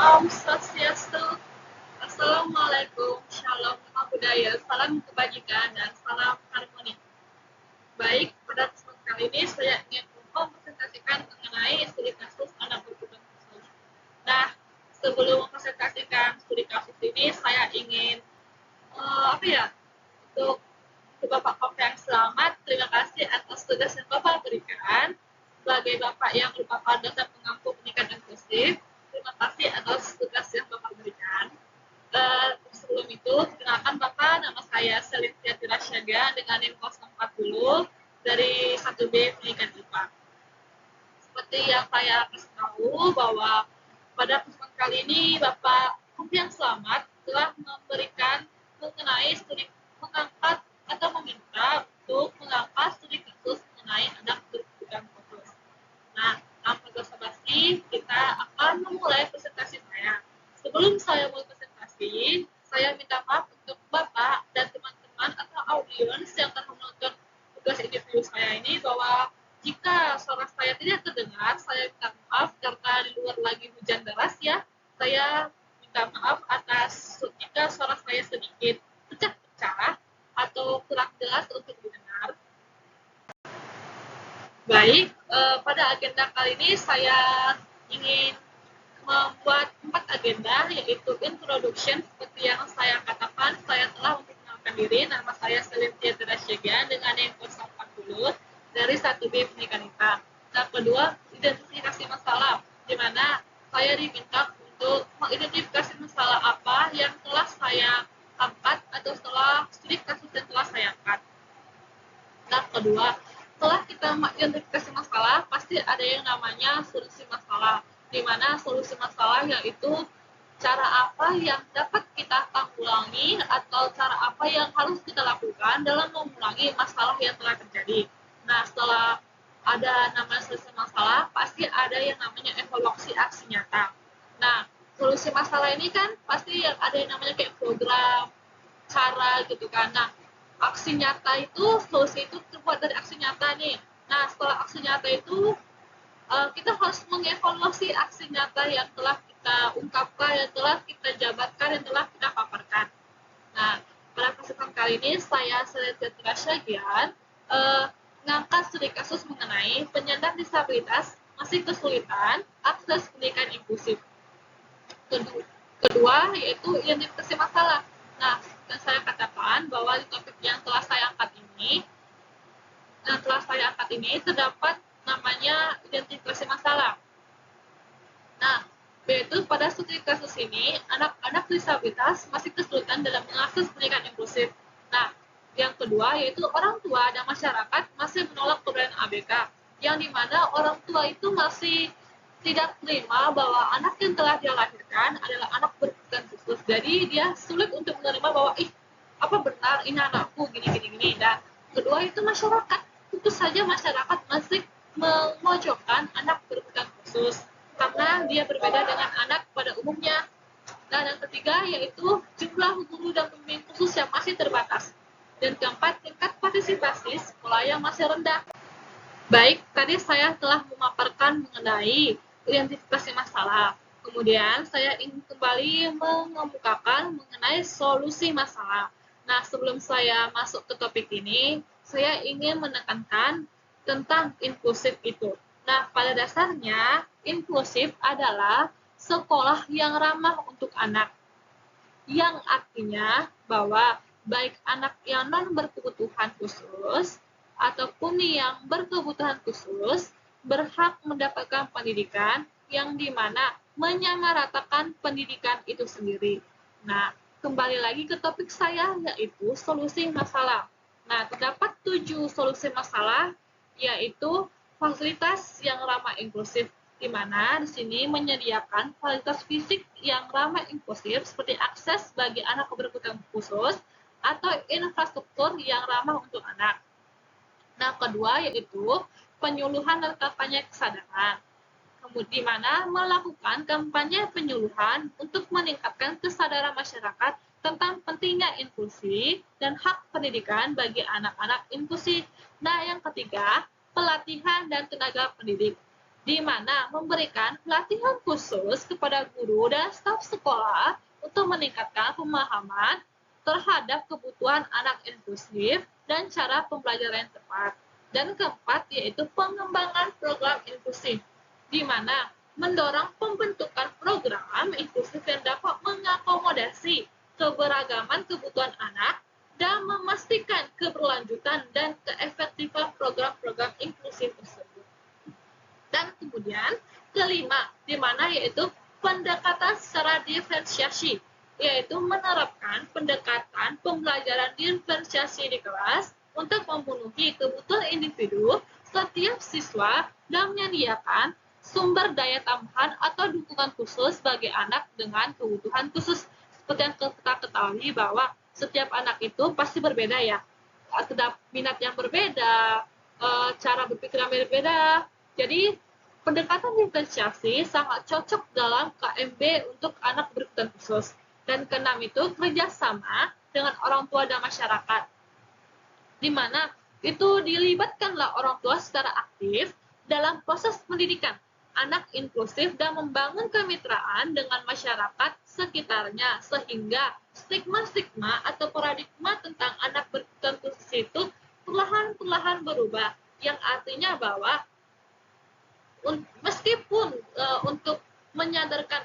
Om Swastiastu. Assalamualaikum, Shalom, Nama Budaya, Salam Kebajikan, dan Salam Harmoni. Baik, pada kesempatan kali ini saya ingin mempresentasikan mengenai studi kasus anak berkebutuhan khusus. Nah, sebelum mempresentasikan studi kasus ini, saya ingin untuk Bapak yang selamat. Terima kasih atas tugas yang Bapak berikan sebagai Bapak yang merupakan dosen pengampu pendidikan inklusif. Terima kasih atas tugas yang Bapak berikan. Sebelum itu, perkenalkan Bapak, nama saya Selintia Tirasyaga dengan NIM 040 dari 1B Pendidikan IPA. Seperti yang saya kasih tahu bahwa pada kesempatan kali ini Bapak yang selamat telah memberikan mengenai studi mengangkat atau meminta untuk mengangkat studi kasus mengenai anak berkebutuhan khusus. Nah, tanpa basa-basi, kita akan memulai presentasi saya. Sebelum saya mulai presentasi, saya minta maaf untuk Bapak dan teman-teman atau audiens yang telah menonton tugas interview saya ini bahwa jika suara saya tidak terdengar, saya minta maaf karena di luar lagi hujan deras ya. Saya minta maaf atas jika suara saya sedikit pecah-pecah atau kurang jelas untuk didengar. Baik, pada agenda kali ini saya ingin membuat 4 agenda, yaitu introduction. Seperti yang saya katakan, saya telah memperkenalkan diri. Nama saya Selintia Tirasyaga dengan NIM 040 dari 1B Pendidikan IPA. Yang kedua, identifikasi masalah, di mana saya diminta untuk mengidentifikasi masalah apa yang telah saya angkat atau setelah studi kasus yang telah saya angkat. Dan kedua, setelah kita mengidentifikasi masalah, pasti ada yang namanya solusi masalah, di mana solusi masalah yaitu cara apa yang dapat kita tanggulangi atau cara apa yang harus kita lakukan dalam mengurangi masalah yang telah terjadi. Nah, setelah ada nama solusi masalah, pasti ada yang namanya evaluasi aksi nyata. Nah, solusi masalah ini kan pasti ada yang namanya kayak program, cara gitu kan. Nah, aksi nyata itu, solusi itu terbuat dari aksi nyata nih. Nah, setelah aksi nyata itu, kita harus mengevaluasi aksi nyata yang telah kita ungkapkan, yang telah kita jabatkan, yang telah kita paparkan. Nah, pada kesempatan kali ini, saya Selintia Tirasyaga mengangkat studi kasus mengenai penyandang disabilitas masih kesulitan akses pendidikan inklusif. Kedua, yaitu identifikasi masalah. Nah, dan saya katakan bahwa di topik yang telah saya angkat ini terdapat namanya identifikasi masalah. Nah, yaitu pada studi kasus ini, anak-anak disabilitas masih kesulitan dalam mengakses pendidikan inklusif. Nah, yang kedua yaitu orang tua dan masyarakat masih menolak pemberian ABK, yang dimana orang tua itu masih tidak terima bahwa anak yang telah dia lahirkan adalah anak berkebutuhan khusus. Jadi dia sulit untuk menerima bahwa apa benar ini anakku gini. Dan kedua itu masyarakat, tentu saja masyarakat masih memojokkan anak berkebutuhan khusus karena dia berbeda dengan anak pada umumnya. Dan yang ketiga yaitu jumlah guru dan pembimbing khusus yang masih terbatas. Dan keempat, tingkat partisipasi sekolah yang masih rendah. Baik, tadi saya telah memaparkan mengenai identifikasi masalah. Kemudian saya ingin kembali mengemukakan mengenai solusi masalah. Nah, sebelum saya masuk ke topik ini, saya ingin menekankan tentang inklusif itu. Nah, pada dasarnya, inklusif adalah sekolah yang ramah untuk anak, yang artinya bahwa baik anak yang non berkebutuhan khusus ataupun yang berkebutuhan khusus berhak mendapatkan pendidikan yang dimana menyamaratakan pendidikan itu sendiri. Nah, kembali lagi ke topik saya yaitu solusi masalah. Nah, terdapat 7 solusi masalah yaitu fasilitas yang ramah inklusif, di mana di sini menyediakan fasilitas fisik yang ramah inklusif seperti akses bagi anak berkebutuhan khusus atau infrastruktur yang ramah untuk anak. Nah, kedua yaitu penyuluhan dan kampanye kesadaran, di mana melakukan kampanye penyuluhan untuk meningkatkan kesadaran masyarakat tentang pentingnya inklusi dan hak pendidikan bagi anak-anak inklusif. Nah, yang ketiga, pelatihan dan tenaga pendidik. di mana memberikan pelatihan khusus kepada guru dan staf sekolah untuk meningkatkan pemahaman terhadap kebutuhan anak inklusif dan cara pembelajaran yang tepat. Dan keempat, yaitu pengembangan program inklusif, di mana mendorong pembentukan program inklusif yang dapat mengakomodasi keberagaman kebutuhan anak dan memastikan keberlanjutan dan keefektifan program-program inklusif tersebut. Dan kemudian kelima, di mana yaitu pendekatan secara diferensiasi, yaitu menerapkan pendekatan pembelajaran diferensiasi di kelas untuk memenuhi kebutuhan individu setiap siswa dan menyediakan sumber daya tambahan atau dukungan khusus bagi anak dengan kebutuhan khusus. Seperti yang kita ketahui bahwa setiap anak itu pasti berbeda ya, terdapat minat yang berbeda, cara berpikir yang berbeda. Jadi pendekatan diferensiasi sangat cocok dalam KMB untuk anak berkebutuhan khusus. Dan keenam itu kerjasama dengan orang tua dan masyarakat, di mana itu dilibatkanlah orang tua secara aktif dalam proses pendidikan anak inklusif dan membangun kemitraan dengan masyarakat sekitarnya, sehingga stigma-stigma atau paradigma tentang anak berkebutuhan khusus itu perlahan-perlahan berubah, yang artinya bahwa meskipun untuk menyadarkan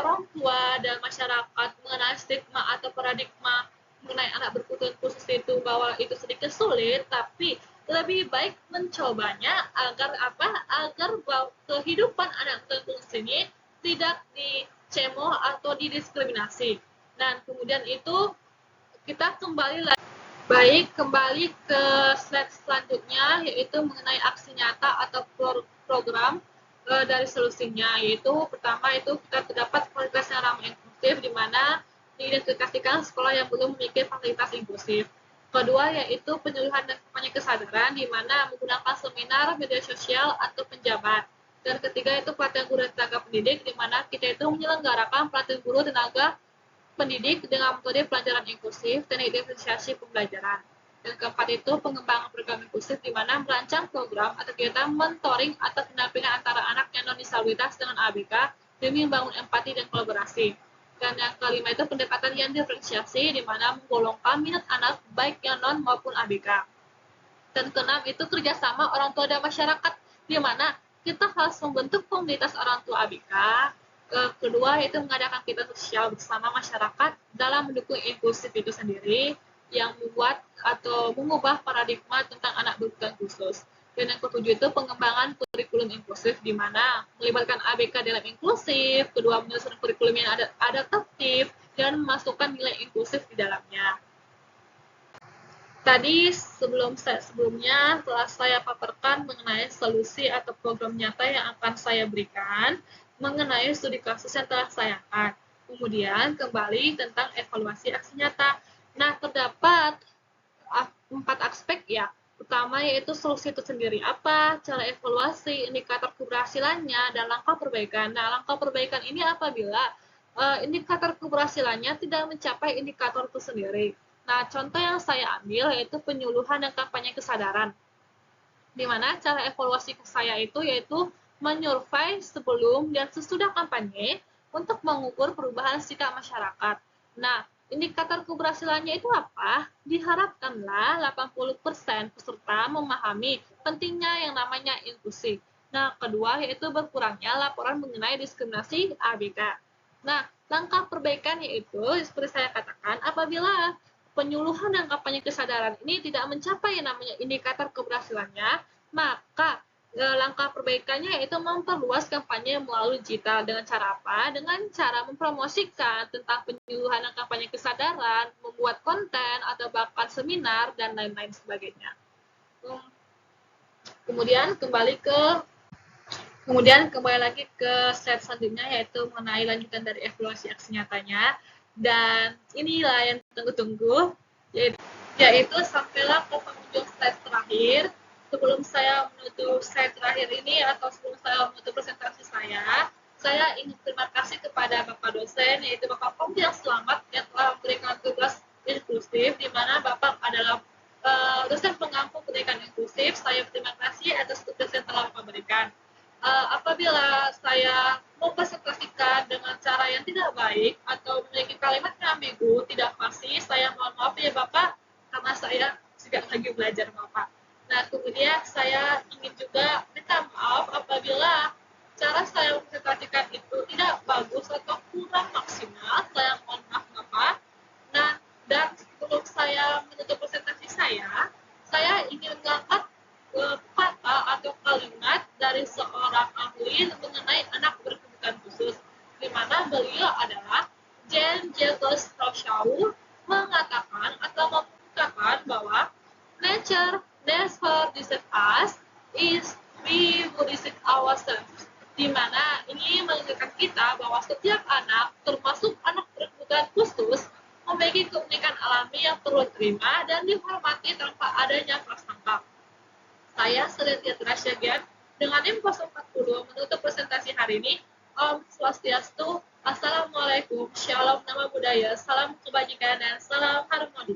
orang tua dan masyarakat mengenai stigma atau paradigma mengenai anak berkebutuhan khusus itu bahwa itu sedikit sulit, tapi lebih baik mencobanya agar kehidupan anak berkebutuhan khusus ini tidak dicemooh atau didiskriminasi. Dan kemudian itu kita kembali ke slide selanjutnya, yaitu mengenai aksi nyata atau program dari solusinya, yaitu pertama itu kita terdapat kualitas yang ramah inklusif, di mana diidentifikasikan sekolah yang belum memiliki fasilitas inklusif. Kedua yaitu penyuluhan dan kampanye kesadaran, di mana menggunakan seminar, media sosial, atau penjabat. Dan ketiga itu pelatihan guru dan tenaga pendidik, di mana kita itu menyelenggarakan pelatihan guru tenaga pendidik dengan metode pelajaran inklusif, teknik diferensiasi pembelajaran. Dan keempat itu pengembangan program inklusif, di mana merancang program atau kegiatan mentoring atau pendampingan antara anak yang non-disabilitas dengan ABK demi membangun empati dan kolaborasi. Dan yang kelima itu pendekatan yang diferensiasi, di mana menggolongkan minat anak baik yang non maupun ABK. Dan keenam itu kerjasama orang tua dan masyarakat, di mana kita harus membentuk komunitas orang tua ABK. Kedua yaitu mengadakan kegiatan sosial bersama masyarakat dalam mendukung inklusif itu sendiri, yang membuat atau mengubah paradigma tentang anak berkebutuhan khusus. Dan yang ketujuh itu pengembangan kurikulum inklusif, di mana melibatkan ABK dalam inklusif, kedua menyusun kurikulum yang adaptif, dan memasukkan nilai inklusif di dalamnya. Tadi sebelumnya telah saya paparkan mengenai solusi atau program nyata yang akan saya berikan mengenai studi kasus yang telah saya angkat. Kemudian kembali tentang evaluasi aksi nyata. Nah, terdapat 4 aspek ya. Pertama yaitu solusi itu sendiri apa, cara evaluasi, indikator keberhasilannya, dan langkah perbaikan. Nah, langkah perbaikan ini apabila indikator keberhasilannya tidak mencapai indikator itu sendiri. Nah, contoh yang saya ambil yaitu penyuluhan dan kampanye kesadaran, di mana cara evaluasi saya itu yaitu menyurvei sebelum dan sesudah kampanye untuk mengukur perubahan sikap masyarakat. Nah, indikator keberhasilannya itu apa? Diharapkanlah 80% peserta memahami pentingnya yang namanya inklusi. Nah, kedua yaitu berkurangnya laporan mengenai diskriminasi ABK. Nah, langkah perbaikan yaitu seperti saya katakan, apabila penyuluhan dan kampanye kesadaran ini tidak mencapai yang namanya indikator keberhasilannya, maka langkah perbaikannya yaitu memperluas kampanye melalui digital. Dengan cara apa? Dengan cara mempromosikan tentang penyuluhan dan kampanye kesadaran, membuat konten atau bahkan seminar dan lain-lain sebagainya. Kemudian kembali lagi ke slide selanjutnya, yaitu mengenai lanjutan dari evaluasi aksi nyatanya. Dan inilah yang tunggu-tunggu, yaitu sampailah ke penghujung slide terakhir. Sebelum saya menutup slide terakhir ini atau sebelum saya menutup presentasi saya ingin terima kasih kepada Bapak dosen, yaitu Bapak Komjen Selamat, yang telah memberikan tugas inklusif, di mana Bapak adalah dosen pengampu pendidikan inklusif. Saya berterima kasih atas tugas yang telah Bapak berikan. yang tidak baik atau memiliki kalimat yang ambigu, tidak pasti, saya mohon maaf ya Bapak, karena saya juga lagi belajar Bapak. Nah, kemudian saya ingin juga minta maaf apabila cara saya mempresentasikan itu tidak bagus atau kurang maksimal. Saya mohon maaf Bapak. Nah, dan sebelum saya menutup presentasi saya ingin mengangkat kata atau kalimat dari seorang ahli mengenai anak berkebutuhan khusus, di mana beliau adalah Jean-Jacques Rousseau mengatakan atau mengungkapkan bahwa nature never deceives us is we who deceive ourselves, di mana ini mengingatkan kita bahwa setiap anak, termasuk anak berkebutuhan khusus, memiliki keunikan alami yang perlu diterima dan dihormati tanpa adanya prasangka. Saya Selentia Trasyagian dengan NIM 040 menutup presentasi hari ini. Om Swastiastu, Assalamualaikum, Shalom Nama Budaya, Salam Kebajikan, dan Salam Harmoni.